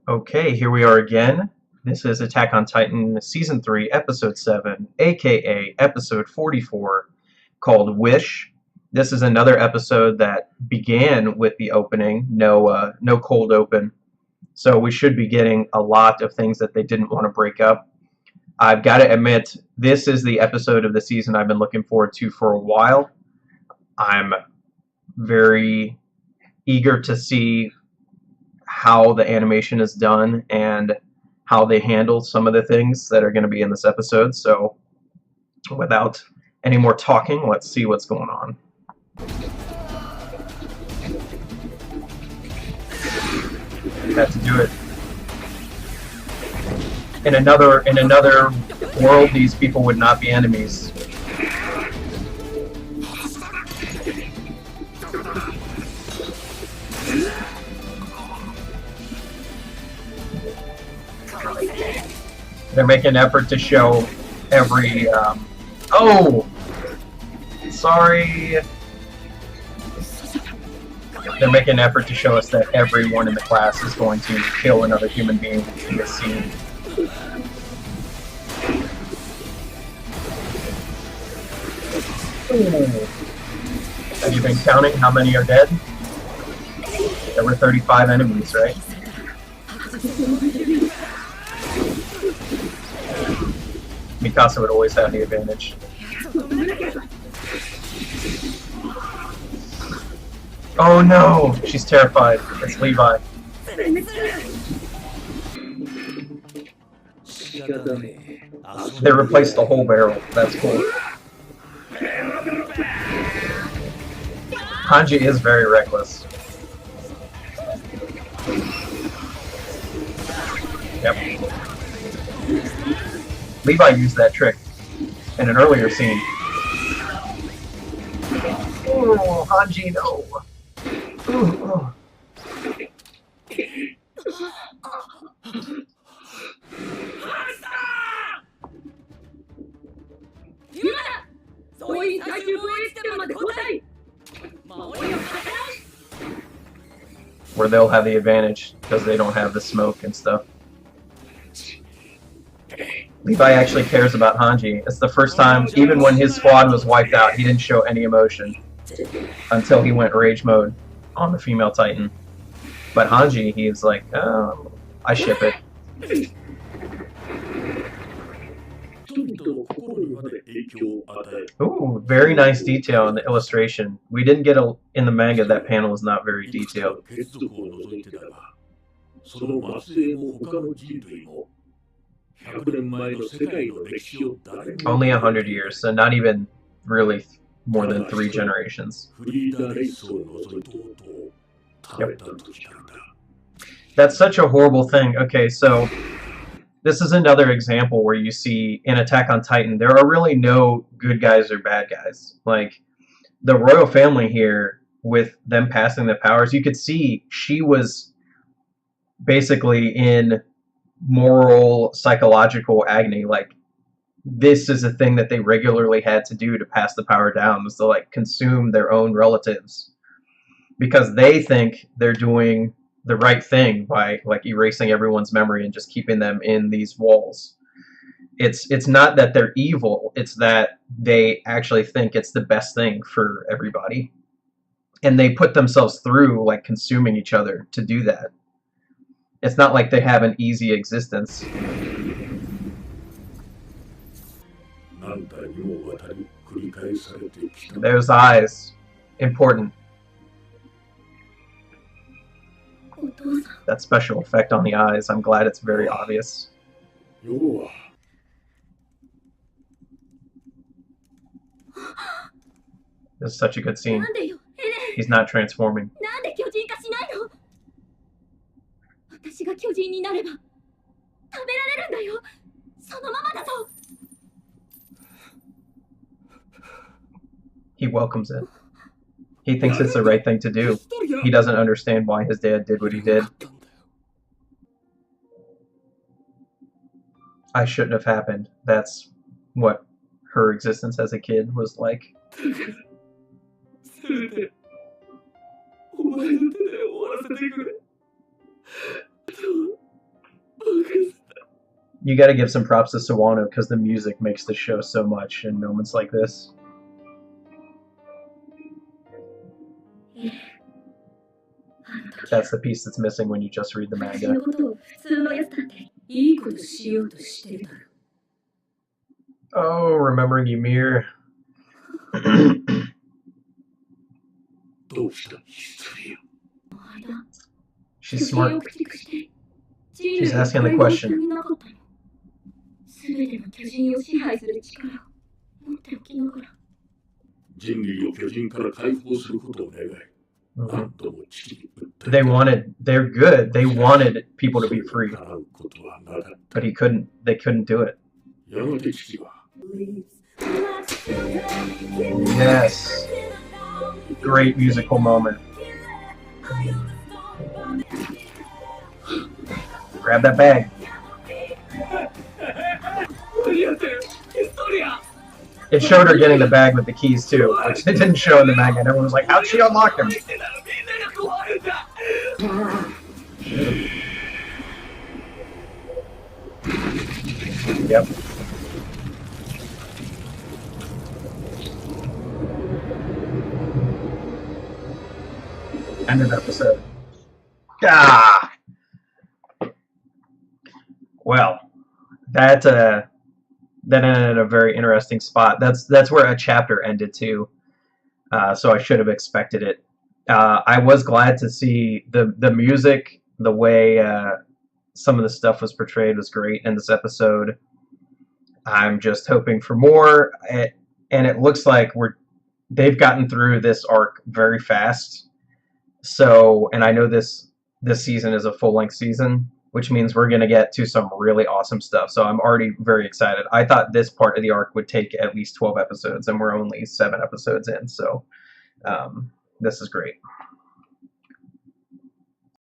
Okay, here we are again. This is Attack on Titan Season 3, Episode 7, aka Episode 44, called Wish. This is another episode that began with the opening, no cold open. So we should be getting a lot of things that they didn't want to break up. I've got to admit, this is the episode of the season I've been looking forward to for a while. I'm very eager to see how the animation is done and how they handle some of the things that are going to be in this episode. So without any more talking, let's see what's going on. Had to do it. In another world, these people would not be enemies. They're making an effort to show every, oh! Sorry! They're making an effort to show us that everyone in the class is going to kill another human being in this scene. Ooh. Have you been counting how many are dead? There were 35 enemies, right? Mikasa would always have the advantage. Oh no! She's terrified. It's Levi. They replaced the whole barrel. That's cool. Hanji is very reckless. Yep. Levi used that trick in an earlier scene. Oh, Hanji, no. Ooh, oh. Where they'll have the advantage because they don't have the smoke and stuff. Levi actually cares about Hanji. It's the first time, even when his squad was wiped out, he didn't show any emotion until he went rage mode on the female Titan. But Hanji, he's like, oh, I ship it. Ooh, very nice detail in the illustration. We didn't get in the manga, that panel is not very detailed. Only 100 years, so not even really more than 3 generations. Yep. That's such a horrible thing. Okay, so this is another example where you see in Attack on Titan, there are really no good guys or bad guys. Like, the royal family here, with them passing the powers, you could see she was basically in moral, psychological agony. Like, this is a thing that they regularly had to do to pass the power down, was to, like, consume their own relatives. Because they think they're doing the right thing by, like, erasing everyone's memory and just keeping them in these walls. It's not that they're evil, it's that they actually think it's the best thing for everybody. And they put themselves through, like, consuming each other to do that. It's not like they have an easy existence. Those eyes. Important. That special effect on the eyes, I'm glad it's very obvious. This is such a good scene. He's not transforming. He welcomes it. He thinks it's the right thing to do. He doesn't understand why his dad did what he did. I shouldn't have happened. That's what her existence as a kid was like. You got to give some props to Sawano because the music makes the show so much in moments like this. That's the piece that's missing when you just read the manga. Oh, remembering Ymir. She's smart. She's asking the question. They're good. They wanted people to be free. But he couldn't, they couldn't do it. Yes. Great musical moment. Grab that bag. It showed her getting the bag with the keys too, which it didn't show in the manga. And everyone was like, how'd she unlock them? Yep. End of episode. Ah! Well, that ended in a very interesting spot. That's where a chapter ended too. So I should have expected it. I was glad to see the music, the way some of the stuff was portrayed was great in this episode. I'm just hoping for more, and it looks like they've gotten through this arc very fast. So, and I know this season is a full-length season, which means we're going to get to some really awesome stuff. So I'm already very excited. I thought this part of the arc would take at least 12 episodes, and we're only 7 episodes in. So this is great.